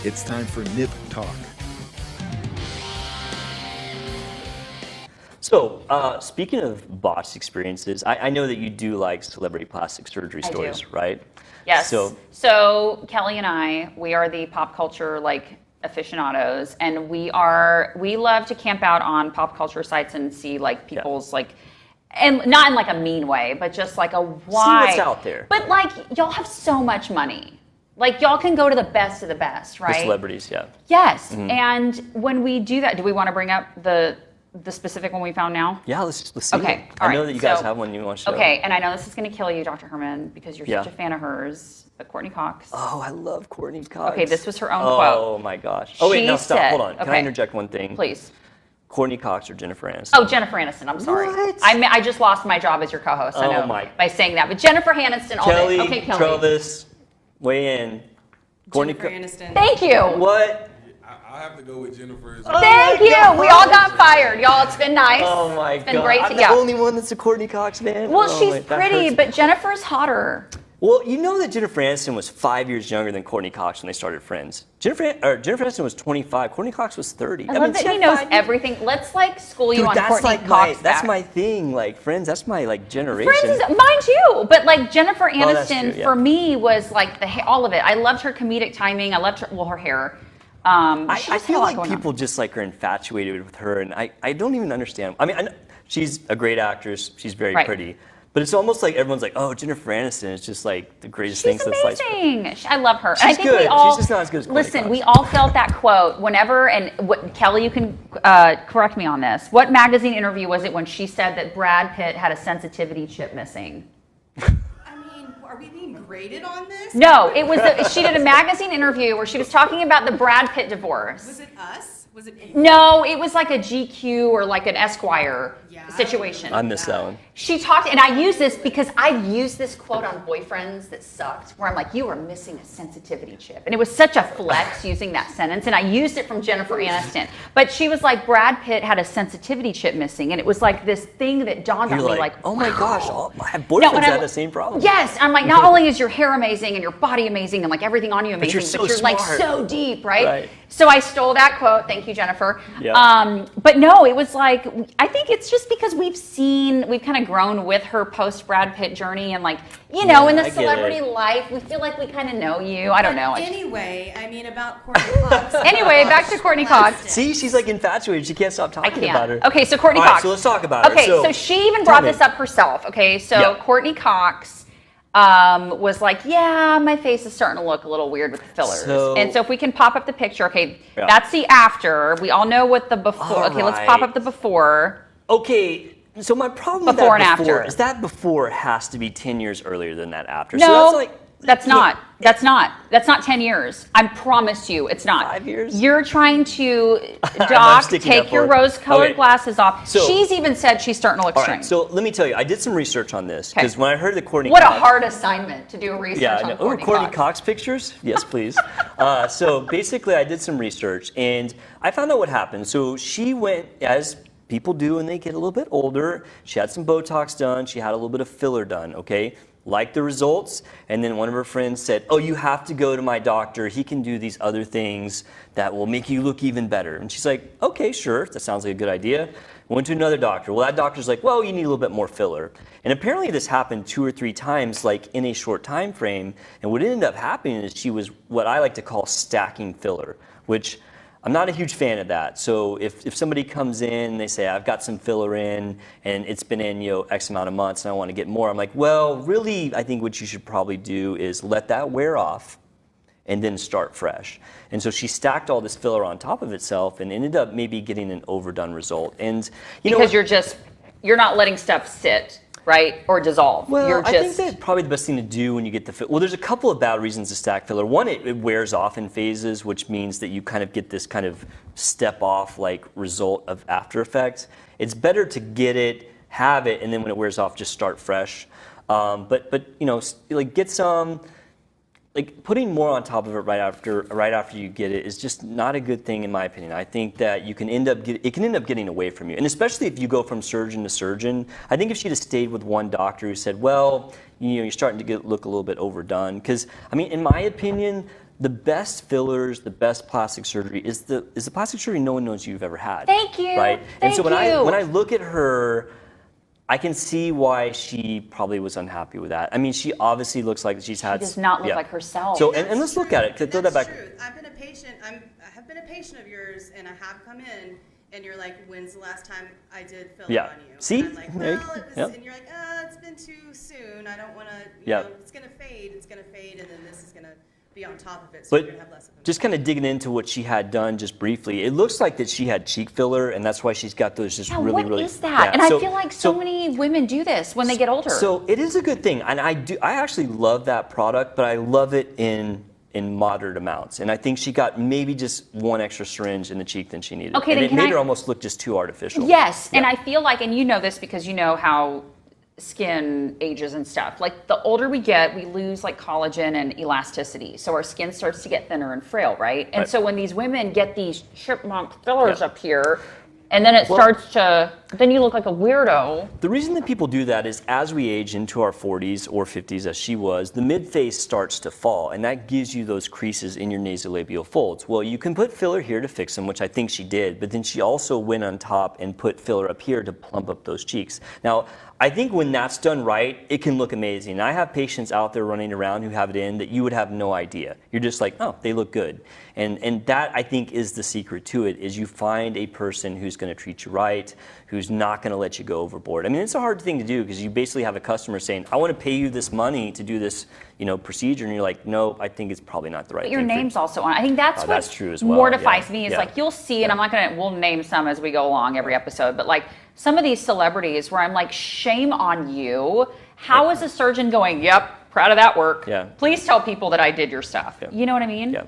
It's time for Nip Talk. So, speaking of botched experiences, I know that you do like celebrity plastic surgery stories, right? Yes. So Kelly and we are the pop culture aficionados, and we love to camp out on pop culture sites and see people's and not in a mean way, but just a why. See what's out there. But y'all have so much money. Y'all can go to the best of the best, right? The celebrities, yeah. Yes. Mm-hmm. And when we do that, do we want to bring up the specific one we found now? Yeah, let's see. Okay. I know that you guys have one you want to show. Okay, and I know this is going to kill you, Dr. Herman, because you're such a fan of hers, but Courtney Cox. Oh, I love Courtney Cox. Okay, this was her own quote. Oh my gosh. Oh wait, no, stop. Hold on. Okay. Can I interject one thing? Please. Courtney Cox or Jennifer Aniston? Oh, Jennifer Aniston. I'm sorry. What? I just lost my job as your co-host. I know by saying that, but Jennifer Aniston all day. Okay, Kelly. Travis, weigh in. Jennifer Aniston. Thank you. What? I have to go with Jennifer as well. Thank you. God. We all got fired, y'all. It's been nice. Oh my God. It's been great. I'm the only one that's a Courtney Cox fan. Well, she's pretty, but Jennifer's hotter. Well, you know that Jennifer Aniston was 5 years younger than Courtney Cox when they started Friends. Jennifer Aniston was 25. Courtney Cox was 30. I love that he knows everything. Let's school you on Courtney Cox. That's my thing. Friends. That's my generation. Friends is mine too. But Jennifer Aniston for me was all of it. I loved her comedic timing. I loved her hair. I feel like people just are infatuated with her, and I don't even understand. I mean, I know she's a great actress. She's very pretty. But it's almost like everyone's oh, Jennifer Aniston is just the greatest thing since sliced bread. She's amazing. I love her. She's I think good. We all, she's just not as good as Courtney Cox. We all felt that quote whenever, and Kelly, you can correct me on this. What magazine interview was it when she said that Brad Pitt had a sensitivity chip missing? Are we being graded on this? No, it was. She did a magazine interview where she was talking about the Brad Pitt divorce. Was it Us? Was it? No, it was a GQ or an Esquire situation. I missed that one. She talked, and I use this because I've used this quote on boyfriends that sucked, where I'm you are missing a sensitivity chip. And it was such a flex using that sentence, and I used it from Jennifer Aniston. But she was Brad Pitt had a sensitivity chip missing, and it was this thing that dawned on me, oh my gosh, I have boyfriends that have the same problem. Yes, I'm not only is your hair amazing and your body amazing and everything on you amazing, but you're so deep, right? So I stole that quote. Thank you, Jennifer. Yeah. But no, it was I think it's just because we've kind of grown with her post Brad Pitt journey, and in the celebrity life, we feel we kind of know you. I don't know. Anyway, about Courtney Cox. Anyway, back to Courtney Cox. See, she's infatuated. She can't stop talking about her. Okay, so Courtney Cox. So let's talk about her. Okay, so she even brought this up herself. Okay, so Courtney Cox was yeah, my face is starting to look a little weird with the fillers. And so if we can pop up the picture, that's the after. We all know what the before. Okay, let's pop up the before. Okay, so my problem with before that and before after is that before has to be 10 years earlier than that after. No, so that's not. That's not 10 years. I promise you, it's not. 5 years? You're trying to, Doc, take your rose-colored glasses off. So, she's even said she's starting to look strange. So let me tell you, I did some research on this because when I heard that Courtney What Cox, a hard assignment to do research on Courtney Cox pictures? Yes, please. So basically, I did some research and I found out what happened. So she went, as people do when they get a little bit older, she had some Botox done, she had a little bit of filler done, okay? Liked the results, and then one of her friends said, oh, you have to go to my doctor. He can do these other things that will make you look even better. And she's like, okay, sure, that sounds like a good idea. Went to another doctor. Well, that doctor's like, well, you need a little bit more filler. And apparently this happened 2 or 3 times, in a short time frame. And what ended up happening is she was what I like to call stacking filler, which I'm not a huge fan of that. So if somebody comes in and they say, I've got some filler in and it's been in X amount of months and I want to get more, I'm like, well, really, I think what you should probably do is let that wear off and then start fresh. And so she stacked all this filler on top of itself and ended up maybe getting an overdone result. And because you're not letting stuff sit. Right? Or dissolve. Well, I think that's probably the best thing to do when you get the filler. Well, there's a couple of bad reasons to stack filler. One, it wears off in phases, which means that you kind of get this kind of step off result of after effects. It's better to get it, have it, and then when it wears off, just start fresh. But get some. Putting more on top of it right after you get it is just not a good thing in my opinion. I think that it can end up getting away from you, and especially if you go from surgeon to surgeon. I think if she'd have stayed with one doctor who said, well, you're starting to look a little bit overdone, because in my opinion, the best fillers, the best plastic surgery is the plastic surgery no one knows you've ever had. Thank you. Right? And so when Thank you. I look at her, I can see why she probably was unhappy with that. I mean, she obviously looks like she's had. She does not look like herself. So and let's look at it. Throw that back. That's true. I've been a patient. I have been a patient of yours, and I have come in, and you're like, "When's the last time I did filler Yeah. on you?" See? And I'm like, There you "Well, go. it was," Yep. and you're like, "It's been too soon. I don't want to. Yep. It's gonna fade. It's gonna fade, and then this is gonna be on top of it, so you're But gonna have less of a." just kind of digging into what she had done just briefly, it looks like that she had cheek filler, and that's why she's got those just Yeah, really, what really. is that? Yeah. And I feel like so many women do this when they get older. So it is a good thing, and I actually love that product, but I love it in moderate amounts. And I think she got maybe just one extra syringe in the cheek than she needed. Okay, and then it can made I- her almost look just too artificial. Yes, and Yeah. I feel like, and you know this because you know how skin ages and stuff. Like the older we get, we lose like collagen and elasticity. So our skin starts to get thinner and frail, right? And Right. so when these women get these chipmunk fillers Yeah. up here, and then it starts to, then you look like a weirdo. The reason that people do that is as we age into our 40s or 50s, as she was, the mid-face starts to fall, and that gives you those creases in your nasolabial folds. Well, you can put filler here to fix them, which I think she did, but then she also went on top and put filler up here to plump up those cheeks. Now, I think when that's done right, it can look amazing. I have patients out there running around who have it in that you would have no idea. You're just like, oh, they look good. And that, I think, is the secret to it, is you find a person who's going to treat you right, who's not going to let you go overboard. I mean, it's a hard thing to do because you basically have a customer saying, I want to pay you this money to do this, procedure, and you're like, no, I think it's probably not the right But thing. your name's also on it. I think that's Oh, what that's true as well, mortifies yeah. me is Yeah. like you'll see, and I'm not gonna, we'll name some as we go along every episode, but like some of these celebrities where I'm like, shame on you. How is a surgeon going, yep, proud of that work. Yeah. Please tell people that I did your stuff. Yeah. You know what I mean? Yeah.